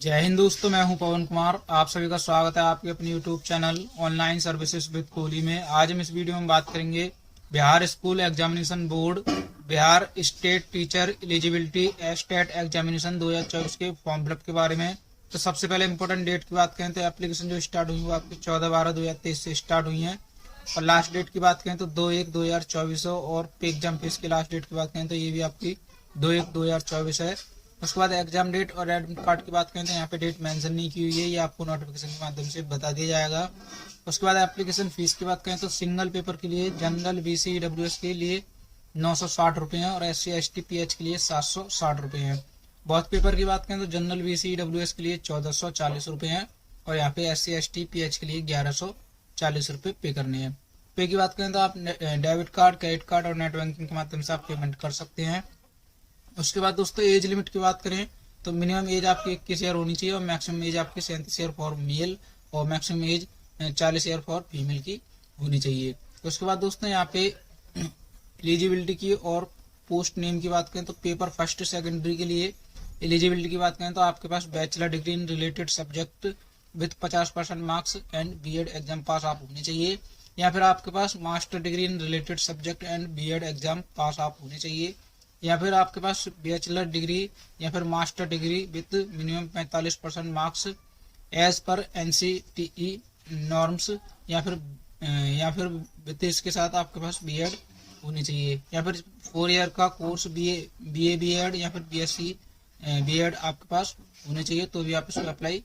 जय हिंद दोस्तों, मैं हूं पवन कुमार। आप सभी का स्वागत है आपके अपने YouTube channel online services with Kohli में। आज हम इस वीडियो में बात करेंगे Bihar school examination board Bihar state teacher eligibility state examination 2024 के फॉर्म फिलअप के बारे में। तो सबसे पहले इंपॉर्टेंट डेट की बात करें तो एप्लीकेशन जो स्टार्ट हुई वो आपकी 14/12/2023 से स्टार्ट हुई है। और लास्ट डेट की बात करें तो 2/1/2024 और पे एग्जाम फीस की लास्ट डेट की बात करें तो ये भी आपकी 2/1/2024 है। उसके बाद एग्जाम डेट और एडमिट कार्ड की बात करें तो यहाँ पे डेट मेंशन नहीं की हुई है, ये आपको नोटिफिकेशन के माध्यम से बता दिया जाएगा। उसके बाद एप्लीकेशन फीस की बात करें तो सिंगल पेपर के लिए जनरल BC EWS के लिए 960 रुपये हैं और SC ST PH के लिए 760 रुपये हैं। बहुत पेपर की बात करें तो जनरल BC EWS के लिए 1440 रुपये हैं और यहाँ पे SC ST PH के लिए 1140 रुपये पे करने हैं। पे की बात करें तो आप डेबिट कार्ड, क्रेडिट कार्ड और नेट बैंकिंग के माध्यम से आप पेमेंट कर सकते हैं। उसके बाद दोस्तों एज लिमिट की बात करें तो मिनिमम एज आपकी 21 ईयर होनी चाहिए और मैक्सिमम एज आपकी 37 ईयर फॉर मेल और maximum age 40 year for female की होनी चाहिए। उसके बाद दोस्तों यहाँ पे एलिजिबिलिटी की और पोस्ट नेम की बात करें तो पेपर फर्स्ट सेकेंडरी के लिए एलिजिबिलिटी की बात करें तो आपके पास bachelor degree in related subject with 50% marks and B.Ed exam pass आप होने चाहिए, या फिर आपके पास master degree in related subject and B.Ed exam pass आप होने चाहिए, या फिर आपके पास बैचलर डिग्री या फिर master degree with minimum 45% marks as per NCTE norms, या फिर विद इसके साथ आपके पास B.Ed होनी चाहिए, या फिर 4 ईयर का कोर्स BA B.Ed या फिर BSc B.Ed आपके पास होने चाहिए, तो भी आप इसको अप्लाई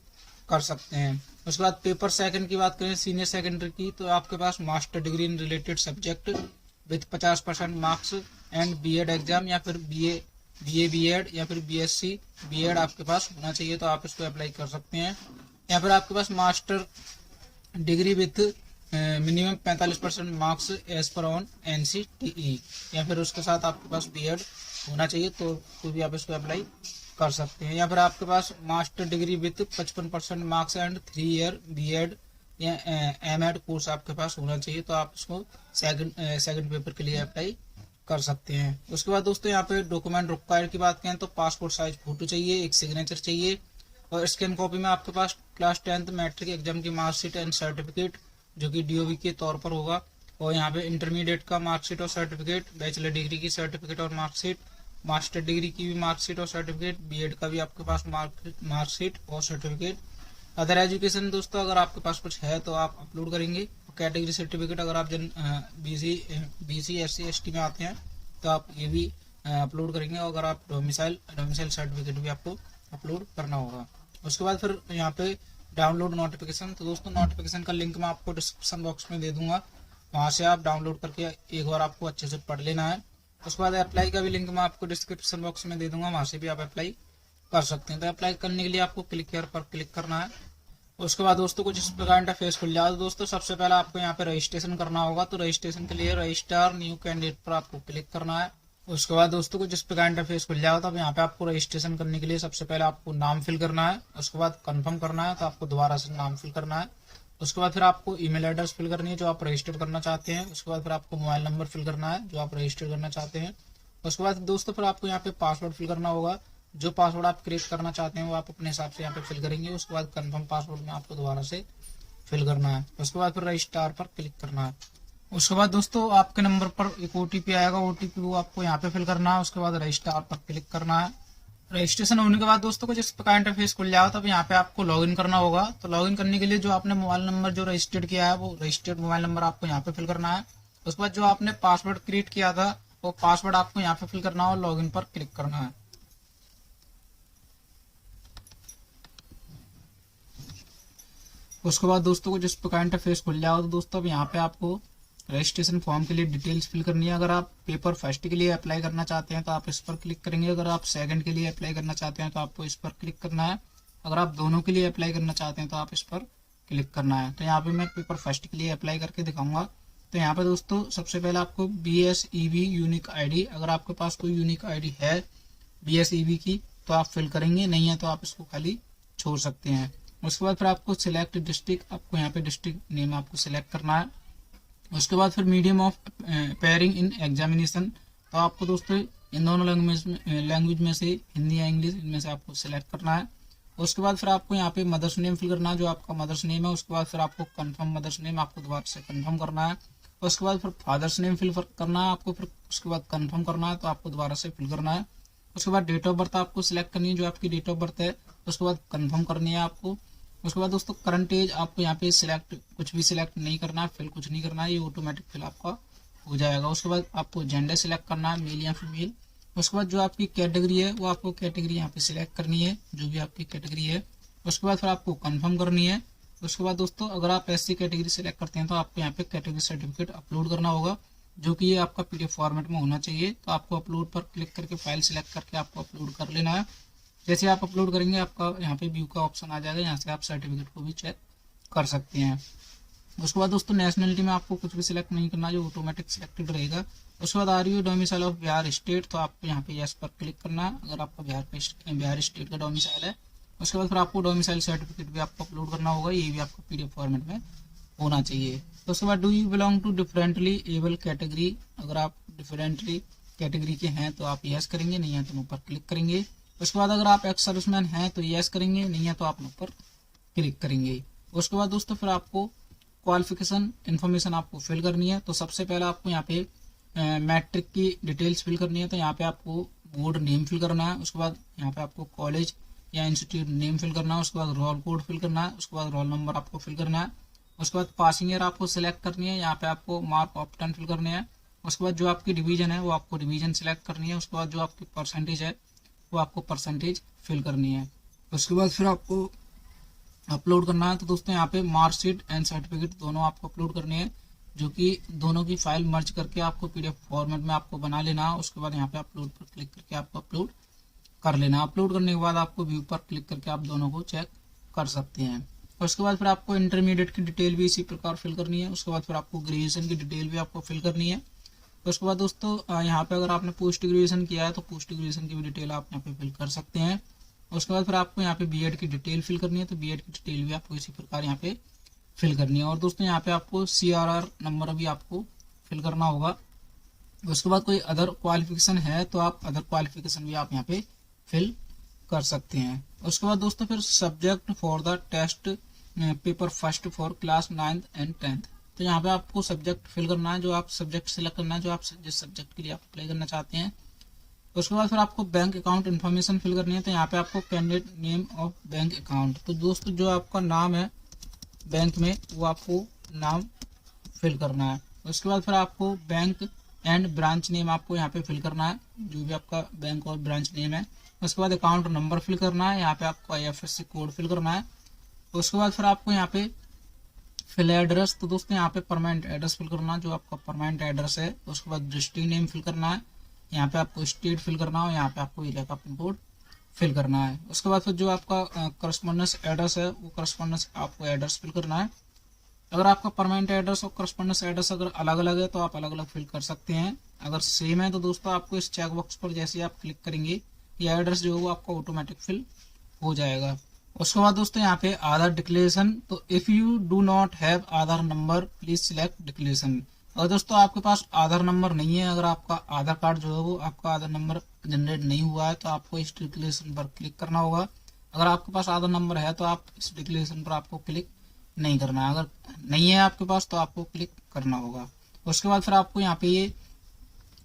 कर सकते हैं। उसके बाद पेपर सेकंड की बात करें सीनियर सेकेंडरी की तो आपके पास master degree in related subject with 50% marks and B.Ed exam या फिर BA B.Ed या फिर BSc B.Ed आपके पास होना चाहिए, तो आप इसको अप्लाई कर सकते हैं। या फिर आपके पास master degree with minimum 45% marks as per on NCTE या फिर उसके साथ आपके पास B.Ed होना चाहिए, तो भी आप इसको अप्लाई कर सकते हैं। या फिर आपके पास master degree with 55% marks and 3 year B.Ed या M.Ed कोर्स आपके पास होना चाहिए, तो आप इसको सेकंड पेपर के लिए अप्लाई कर सकते हैं। उसके बाद दोस्तों यहाँ पे डॉक्यूमेंट रिक्वायर्ड की बात करें तो पासपोर्ट साइज फोटो चाहिए, एक सिग्नेचर चाहिए और स्कैन कॉपी में आपके पास क्लास 10th मैट्रिक एग्जाम की मार्कशीट एंड सर्टिफिकेट जो कि DOB के तौर पर होगा, और यहाँ पे इंटरमीडिएट का मार्कशीट और सर्टिफिकेट, बैचलर डिग्री की सर्टिफिकेट और मार्कशीट, मास्टर डिग्री की भी मार्कशीट और सर्टिफिकेट, B.Ed का भी आपके पास मार्कशीट और सर्टिफिकेट। अदर एजुकेशन दोस्तों अगर आपके पास कुछ है तो आप अपलोड करेंगे। कैटेगरी सर्टिफिकेट अगर आप BC SC ST में आते हैं तो आप ये भी अपलोड करेंगे, और अगर आप डोमिसाइल सर्टिफिकेट भी आपको अपलोड करना होगा। उसके बाद फिर यहाँ पे डाउनलोड नोटिफिकेशन, तो दोस्तों नोटिफिकेशन का लिंक मैं आपको डिस्क्रिप्शन बॉक्स में दे दूंगा, वहां से आप डाउनलोड करके एक बार आपको अच्छे से पढ़ लेना है। उसके बाद अप्लाई का भी लिंक मैं आपको डिस्क्रिप्शन बॉक्स में दे दूंगा, वहां से भी आप अप्लाई कर सकते हैं। तो अप्लाई करने के लिए आपको क्लिक हियर पर क्लिक करना है। उसके बाद दोस्तों कुछ इस प्रकार इंटरफेस खुल जाएगा। तो दोस्तों सबसे पहले आपको यहाँ पे रजिस्ट्रेशन करना होगा, तो रजिस्ट्रेशन के लिए रजिस्टर न्यू कैंडिडेट पर आपको क्लिक करना है। उसके बाद दोस्तों कुछ इस प्रकार इंटरफेस खुल जाएगा। तो अब यहाँ पे आपको रजिस्ट्रेशन करने के लिए सबसे पहले आपको नाम फिल करना है, उसके बाद कंफर्म करना है, तो आपको दोबारा से नाम फिल करना है। उसके बाद फिर आपको ईमेल एड्रेस फिल करनी है जो आप रजिस्टर करना चाहते हैं। उसके बाद फिर आपको मोबाइल नंबर फिल करना है जो आप रजिस्टर करना चाहते हैं। उसके बाद दोस्तों फिर आपको यहाँ पे पासवर्ड फिल करना होगा, जो पासवर्ड आप क्रिएट करना चाहते हैं वो आप अपने हिसाब से यहाँ पे फिल करेंगे। उसके बाद कंफर्म पासवर्ड में आपको दोबारा से फिल करना है। उसके बाद फिर रजिस्टर पर क्लिक करना है। उसके बाद दोस्तों आपके नंबर पर एक OTP आएगा, OTP वो आपको यहाँ पे फिल करना है। उसके बाद रजिस्टर पर क्लिक करना है। रजिस्ट्रेशन होने के बाद दोस्तों कुछ इस प्रकार इंटरफेस खुल जाएगा। तब यहाँ पे आपको लॉगिन करना होगा। तो लॉगिन करने के लिए जो आपने मोबाइल नंबर जो रजिस्टर्ड किया है वो रजिस्टर्ड मोबाइल नंबर आपको यहाँ पे फिल करना है। उसके बाद जो आपने पासवर्ड क्रिएट किया था वो पासवर्ड आपको यहाँ पे फिल करना है और लॉगिन पर क्लिक करना है। उसके बाद दोस्तों को जिस प्रकार इंटरफेस खुल जाएगा तो दोस्तों अब यहाँ पे आपको रजिस्ट्रेशन फॉर्म के लिए डिटेल्स फिल करनी है। अगर आप पेपर फर्स्ट के लिए अप्लाई करना चाहते हैं तो आप इस पर क्लिक करेंगे, अगर आप सेकंड के लिए अप्लाई करना चाहते हैं तो आपको इस पर क्लिक करना है, अगर आप दोनों के लिए अप्लाई करना चाहते हैं तो आप इस पर क्लिक करना है। तो यहाँ पे मैं पेपर फर्स्ट के लिए अप्लाई करके दिखाऊंगा। तो यहाँ पे दोस्तों सबसे पहले आपको BSEB यूनिक ID, अगर आपके पास कोई यूनिक ID है BSEB की तो आप फिल करेंगे, नहीं है तो आप इसको खाली छोड़ सकते हैं। उसके बाद फिर आपको सिलेक्ट डिस्ट्रिक्ट, आपको यहाँ पे डिस्ट्रिक्ट नेम आपको सिलेक्ट करना है। उसके बाद फिर medium of pairing in examination, तो आपको दोस्तों इन दोनों लैंग्वेज में से हिंदी या इंग्लिश इनमें से आपको सिलेक्ट करना है। उसके बाद फिर आपको यहाँ पे मदर्स नेम फिल करना है, जो आपका मदर्स नेम है। उसके बाद फिर आपको कंफर्म मदर्स नेम आपको दोबारा से कंफर्म करना है। उसके बाद फिर फादर्स नेम फिल करना है आपको, फिर उसके बाद कंफर्म करना है, तो आपको दोबारा से फिल करना है। उसके बाद डेट ऑफ बर्थ आपको सिलेक्ट करनी है, जो आपकी डेट ऑफ बर्थ है। उसके बाद कंफर्म करनी है आपको। उसके बाद दोस्तों करंट एज आपको यहाँ पे सिलेक्ट, कुछ भी सिलेक्ट नहीं करना है, फिल कुछ नहीं करना है, ये ऑटोमेटिक फिल आपका हो जाएगा। उसके बाद आपको जेंडर सिलेक्ट करना है, मेल या फीमेल। उसके बाद जो आपकी कैटेगरी है वो आपको कैटेगरी यहाँ पे सिलेक्ट करनी है, जो भी आपकी कैटेगरी है। उसके बाद फिर आपको कंफर्म करनी है। उसके बाद दोस्तों अगर आप एससी कैटेगरी सिलेक्ट करते हैं तो आपको यहाँ पे कैटेगरी सर्टिफिकेट अपलोड करना होगा, जो कि ये आपका पीडीएफ फॉर्मेट में होना चाहिए। तो आपको अपलोड पर क्लिक करके फाइल सिलेक्ट करके आपको अपलोड कर लेना है। जैसे आप अपलोड करेंगे आपका यहाँ पे व्यू का ऑप्शन आ जाएगा, यहाँ से आप सर्टिफिकेट को भी चेक कर सकते हैं। उसके बाद दोस्तों नेशनलिटी में आपको कुछ भी सिलेक्ट नहीं करना, जो ऑटोमेटिक सिलेक्टेड रहेगा। उसके बाद are you domicile of Bihar state, तो आपको यहाँ पे यस पर क्लिक करना है अगर आपका बिहार स्टेट का डोमिसाइल है। उसके बाद फिर आपको डोमिसाइल सर्टिफिकेट भी आपको अपलोड करना होगा, ये भी आपको पीडीएफ फॉर्मेट में होना चाहिए। तो उसके बाद do you belong to differently able category, अगर आप डिफरेंटली कैटेगरी के हैं तो आप यस करेंगे, नहीं है तो नो पर क्लिक करेंगे। उसके बाद अगर आप एक्स सर्विसमैन हैं तो यस करेंगे, नहीं है तो आप नो पर क्लिक करेंगे। उसके बाद दोस्तों फिर आपको क्वालिफिकेशन इन्फॉर्मेशन आपको फिल करनी है। तो सबसे पहले आपको यहाँ पे मैट्रिक की डिटेल्स फिल करनी है, तो यहाँ पे आपको बोर्ड नेम फिल करना है। उसके बाद यहाँ पे आपको कॉलेज या इंस्टीट्यूट नेम फिल करना है। उसके बाद रोल कोड फिल करना है। उसके बाद रोल नंबर आपको फिल करना है। उसके बाद पासिंग ईयर आपको सिलेक्ट करनी है, यहाँ पे आपको मार्क ऑफ 10 फिल करने हैं। उसके बाद जो आपकी डिवीजन है वो आपको डिवीजन सिलेक्ट करनी है। उसके बाद जो आपकी परसेंटेज है वो आपको परसेंटेज फिल करनी है। उसके बाद फिर आपको अपलोड करना है। तो दोस्तों यहाँ पे मार्कशीट एंड सर्टिफिकेट दोनों आपको अपलोड करने हैं, जो कि दोनों की फाइल मर्ज करके आपको पीडीएफ फॉर्मेट में आपको बना लेना है। उसके बाद यहाँ पे अपलोड पर क्लिक करके आपको अपलोड कर लेना। अपलोड करने के बाद आपको व्यू पर क्लिक करके आप दोनों को चेक कर सकते हैं। उसके बाद फिर आपको इंटरमीडिएट की डिटेल भी इसी प्रकार फिल करनी है। उसके बाद फिर आपको ग्रेजुएशन की डिटेल भी आपको फिल करनी है। उसके बाद दोस्तों यहाँ पे अगर आपने पोस्ट ग्रेजुएशन किया है तो पोस्ट ग्रेजुएशन की भी डिटेल आप यहाँ पे फिल कर सकते हैं। उसके बाद फिर आपको यहाँ पे बीएड की डिटेल फिल करनी है, तो बीएड की डिटेल भी आपको इसी प्रकार यहाँ पे फिल करनी है। और दोस्तों यहाँ पे आपको सीआरआर नंबर भी आपको फिल करना होगा। उसके बाद कोई अदर क्वालिफिकेशन है तो आप अदर क्वालिफिकेशन भी आप यहाँ पे फिल कर सकते हैं। उसके बाद दोस्तों फिर subject for the test paper first for class 9th and 10th, तो यहाँ पे आपको सब्जेक्ट फिल करना है, जो आप सब्जेक्ट सिलेक्ट करना है, जो आप जिस सब्जेक्ट के लिए आप अप्लाई करना चाहते हैं। उसके बाद फिर आपको बैंक अकाउंट इन्फॉर्मेशन फिल करनी है, तो यहाँ पे आपको candidate name of bank account, तो दोस्तों जो आपका नाम है बैंक में वो आपको नाम फिल करना है। उसके बाद फिर आपको बैंक एंड ब्रांच नेम आपको यहाँ पे फिल करना है, जो भी आपका बैंक और ब्रांच नेम है। उसके बाद अकाउंट नंबर फिल करना है, यहाँ पे आपको IFSC कोड फिल करना है। उसके बाद फिर आपको यहाँ पे फिल एड्रेस, तो दोस्तों यहाँ पे परमानेंट एड्रेस फिल करना है, जो आपका परमानेंट एड्रेस है। उसके बाद डिस्ट्रिक्ट नेम फिल करना है, यहाँ पे आपको स्टेट फिल करना है, यहाँ पे आपको इलाका पिन कोड फिल करना है। उसके बाद फिर जो आपका करस्पॉन्डेंस एड्रेस है वो करस्पॉन्डेंस आपको एड्रेस फिल करना है। अगर आपका परमानेंट एड्रेस और करस्पॉन्डेंस एड्रेस अगर अलग अलग है तो आप अलग अलग फिल कर सकते हैं। अगर सेम है तो दोस्तों आपको इस चेक बॉक्स पर जैसे आप क्लिक करेंगे ये एड्रेस जो है वो आपका ऑटोमेटिक फिल हो जाएगा। उसके बाद दोस्तों यहाँ पे आधार डिक्लेरेशन, तो if you do not have Aadhaar number please select declaration. अगर दोस्तों आपके पास आधार नंबर नहीं है, अगर आपका आधार कार्ड जो है वो आपका आधार नंबर जनरेट नहीं हुआ है तो आपको इस डिक्लेरेशन पर क्लिक करना होगा। अगर आपके पास आधार नंबर है तो आप इस डिक्लेरेशन पर आपको क्लिक नहीं करना है, अगर नहीं है आपके पास तो आपको क्लिक करना होगा। उसके बाद फिर आपको यहाँ पे ये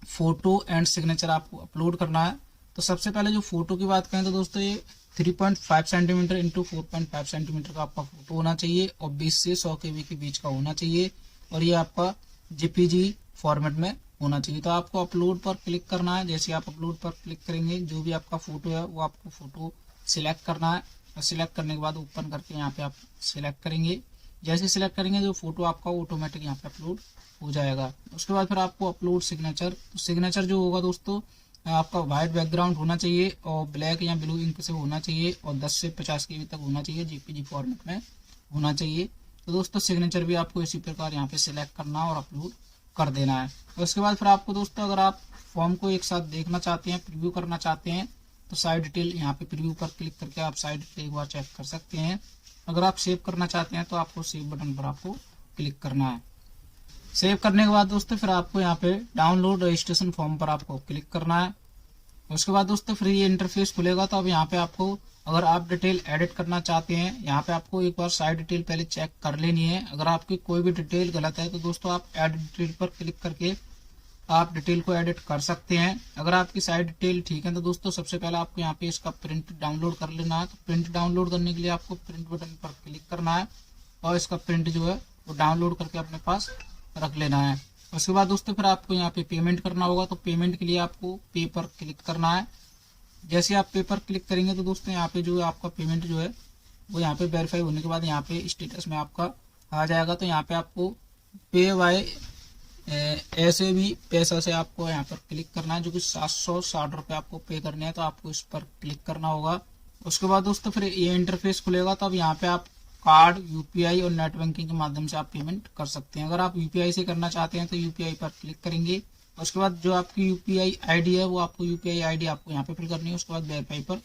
फोटो एंड सिग्नेचर आपको अपलोड करना है। तो सबसे पहले जो फोटो की बात करें तो दोस्तों ये 3.5 सेंटीमीटर इंटू 4.5 सेंटीमीटर का आपका फोटो होना चाहिए और 20 से 100 KB के बीच का होना चाहिए और ये आपका JPG फॉर्मेट में होना चाहिए। तो आपको अपलोड पर क्लिक करना है। जैसे आप अपलोड पर क्लिक करेंगे जो भी आपका फोटो है वो आपको फोटो सिलेक्ट करना है और सिलेक्ट करने के बाद ओपन करके यहाँ पे आप सिलेक्ट करेंगे। जैसे सिलेक्ट करेंगे जो फोटो आपका ऑटोमेटिक यहाँ पे अपलोड हो जाएगा। उसके बाद फिर आपको अपलोड सिग्नेचर, तो सिग्नेचर जो होगा दोस्तों आपका व्हाइट बैकग्राउंड होना चाहिए और ब्लैक या ब्लू इंक से होना चाहिए और 10 से 50 KB तक होना चाहिए, JPG फॉर्मेट में होना चाहिए। तो दोस्तों सिग्नेचर भी आपको इसी प्रकार यहाँ पे सिलेक्ट करना और अपलोड कर देना है। उसके बाद फिर आपको दोस्तों अगर आप फॉर्म को एक साथ देखना चाहते हैं, प्रीव्यू करना चाहते हैं तो साइड डिटेल यहाँ पे प्रीव्यू पर क्लिक करके आप साइड डिटेल एक बार चेक कर सकते हैं। अगर आप सेव करना चाहते हैं तो आपको सेव बटन पर आपको क्लिक करना है। सेव करने के बाद दोस्तों फिर आपको यहाँ पे डाउनलोड रजिस्ट्रेशन फॉर्म पर आपको क्लिक करना है। उसके बाद दोस्तों फिर ये इंटरफेस खुलेगा, तो अब यहाँ पे आपको अगर आप डिटेल एडिट करना चाहते हैं, यहाँ पे आपको एक बार साइड डिटेल पहले चेक कर लेनी है। अगर आपकी कोई भी डिटेल गलत है तो दोस्तों आप एडिट डिटेल पर क्लिक करके आप डिटेल को एडिट कर सकते हैं। अगर आपकी साइड डिटेल ठीक है तो दोस्तों सबसे पहले आपको यहाँ पे इसका प्रिंट डाउनलोड कर लेना है। तो प्रिंट डाउनलोड करने के लिए आपको प्रिंट बटन पर क्लिक करना है और इसका प्रिंट जो है वो डाउनलोड करके अपने पास रख लेना है। उसके बाद दोस्तों फिर आपको यहाँ पे पेमेंट करना होगा। तो पेमेंट के लिए आपको पे पर क्लिक करना है। जैसे आप पे पर क्लिक करेंगे तो दोस्तों यहाँ पे जो है आपका पेमेंट जो है वो यहाँ पे वेरीफाई होने के बाद यहाँ पे स्टेटस में आपका आ जाएगा। तो यहाँ पे आपको पे बाय ऐसे भी पैसा से आपको यहाँ पर क्लिक करना है, जो कि 760 रुपये आपको पे करने हैं। तो आपको इस पर क्लिक करना होगा। उसके बाद दोस्तों फिर ये इंटरफेस खुलेगा। तो अब यहाँ पे आप कार्ड, यूपीआई और नेट बैंकिंग के माध्यम से आप पेमेंट कर सकते हैं। अगर आप यूपीआई से करना चाहते हैं तो यूपीआई पर क्लिक करेंगे। उसके बाद जो आपकी यूपीआई आईडी है वो आपको यूपीआई आईडी आपको यहाँ पे फिल करनी है। उसके बाद वेरीफाई पर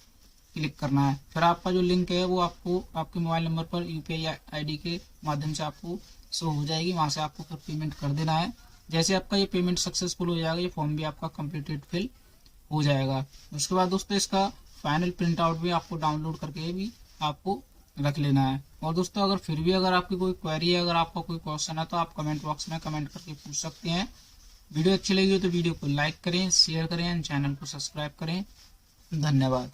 क्लिक करना है। फिर आपका जो लिंक है वो आपको आपके मोबाइल नंबर पर यूपीआई आईडी के माध्यम से आपको शो हो जाएगी। वहां से आपको फिर पेमेंट कर देना है। जैसे आपका ये पेमेंट सक्सेसफुल हो जाएगा, ये फॉर्म भी आपका कंप्लीटेड फिल हो जाएगा। उसके बाद दोस्तों इसका फाइनल प्रिंट आउट भी आपको डाउनलोड करके भी आपको रख लेना है। और दोस्तों अगर फिर भी अगर आपकी कोई क्वेरी है, अगर आपका कोई क्वेश्चन है तो आप कमेंट बॉक्स में कमेंट करके पूछ सकते हैं। वीडियो अच्छी लगी हो तो वीडियो को लाइक करें, शेयर करें, चैनल को सब्सक्राइब करें। धन्यवाद।